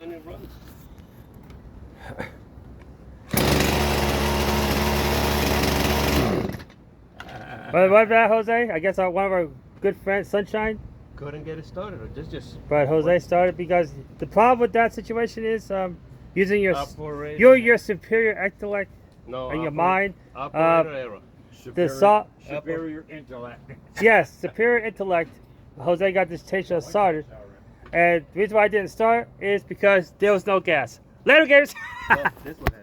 And it runs. But what about Jose? I guess one of our good friends, Sunshine. Couldn't get it started. Or just. But Jose started because the problem with that situation is using Operator. your superior intellect No. and your mind. Operator error. Superior intellect. Yes, superior intellect. Jose got this station started, and the reason why I didn't start is because there was no gas. Later, gamers. No, this one has.